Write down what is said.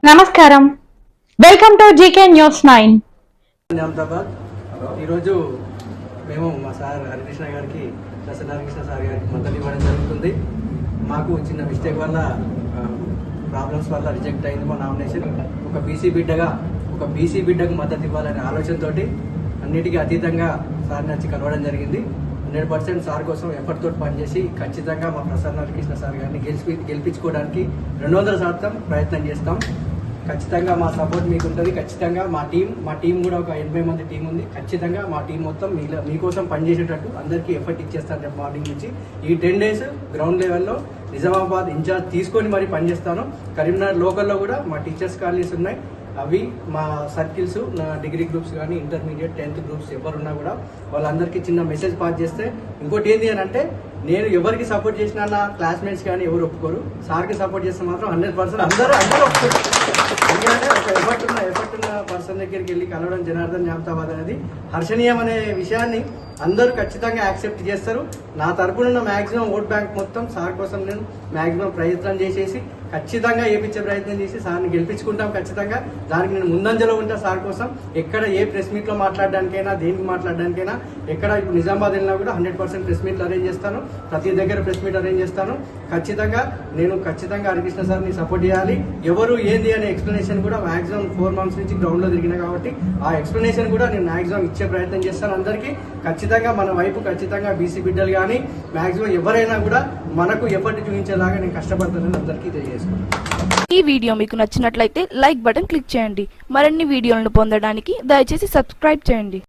నమస్కారం, welcome to GK news 9. Nizamabad ఈరోజు మేము మా సార్ హరికృష్ణ గారికి ప్రసన్న హరికృష్ణ సార్ గారికి మద్దతు ఇవ్వడం జరుగుతుంది. మాకు చిన్న మిస్టేక్ వల్ల ప్రాబ్లమ్స్ వల్ల రిజెక్ట్ అయింది మా నామినేషన్. ఒక బీసీ బిడ్డకు మద్దతు ఇవ్వాలనే ఆలోచనతోటి అన్నిటికీ అతీతంగా సార్ని వచ్చి కలవడం జరిగింది. 100% సార్ కోసం ఎఫర్ట్ తోటి పనిచేసి ఖచ్చితంగా మా ప్రసన్న హరికృష్ణ సార్ గారిని గెలిపించుకోవడానికి 200% ప్రయత్నం చేస్తాం. ఖచ్చితంగా మా సపోర్ట్ మీకు ఉంటుంది. ఖచ్చితంగా మా టీం కూడా ఒక 80 మంది టీం ఉంది. ఖచ్చితంగా మా టీం మొత్తం మీకోసం పనిచేసేటట్టు అందరికీ ఎఫర్ట్ ఇచ్చేస్తాను. రేపు మార్నింగ్ నుంచి ఈ 10 days గ్రౌండ్ లెవెల్లో నిజామాబాద్ ఇన్ఛార్జ్ తీసుకొని మరి పనిచేస్తాను. కరీంనగర్ లోకల్లో కూడా మా టీచర్స్ కాలనీస్ ఉన్నాయి. అవి మా సర్కిల్స్, నా డిగ్రీ గ్రూప్స్ కానీ ఇంటర్మీడియట్ 10th గ్రూప్స్ ఎవరున్నా కూడా వాళ్ళందరికీ చిన్న మెసేజ్ పాస్ చేస్తే, ఇంకోటి ఏంటి అని అంటే, నేను ఎవరికి సపోర్ట్ చేసినా నా క్లాస్మేట్స్ కానీ ఎవరు ఒప్పుకోరు. సార్కి సపోర్ట్ చేస్తే మాత్రం 100% అందరూ ఒప్పుకోరు. ఎందుకంటే ఒక ఎఫర్ట్ ఉన్న పర్సన్ దగ్గరికి వెళ్ళి కలవడం జనార్దన్ నిజామాబాద్ అనేది హర్షణీయం అనే విషయాన్ని అందరూ ఖచ్చితంగా యాక్సెప్ట్ చేస్తారు. నా తరపున మ్యాక్సిమం ఓట్ బ్యాంక్ మొత్తం సార్ కోసం నేను మ్యాక్సిమం ప్రయత్నం చేసేసి ఖచ్చితంగా ఏపించే ప్రయత్నం చేసి సార్ని గెలిపించుకుంటాం. ఖచ్చితంగా దానికి నేను ముందంజలో ఉంటా. సార్ కోసం ఎక్కడ ఏ ప్రెస్ మీట్లో మాట్లాడడానికైనా, దేనికి మాట్లాడడానికైనా, ఎక్కడ ఇప్పుడు నిజామాబాద్ వెళ్ళినా కూడా 100% ప్రెస్ మీట్లు అరేంజ్ చేస్తాను. ప్రతి దగ్గర ప్రెస్ మీట్ అరేంజ్ చేస్తాను. నేను ఖచ్చితంగా హరికృష్ణ సార్ని సపోర్ట్ చేయాలి. ఎవరు ఏంది అనే ఎక్స్ప్లెనేషన్ కూడా మ్యాక్సిమం 4 months నుంచి గ్రౌండ్లో తిరిగినా కాబట్టి ఆ ఎక్స్ప్లెనేషన్ కూడా నేను మ్యాక్సిమం ఇచ్చే ప్రయత్నం చేస్తాను అందరికీ. ఖచ్చితంగా మన వైపు ఖచ్చితంగా బీసీ బిడ్డలు కానీ మ్యాక్సిమం ఎవరైనా కూడా మనకు ఎఫర్ట్ చూపించేలాగా నేను కష్టపడతానని అందరికీ తెలియజేసుకుంటాను. ఈ వీడియో మీకు నచ్చినట్లయితే లైక్ బటన్ క్లిక్ చేయండి. మరిన్ని వీడియోలను పొందడానికి దయచేసి సబ్స్క్రైబ్ చేయండి.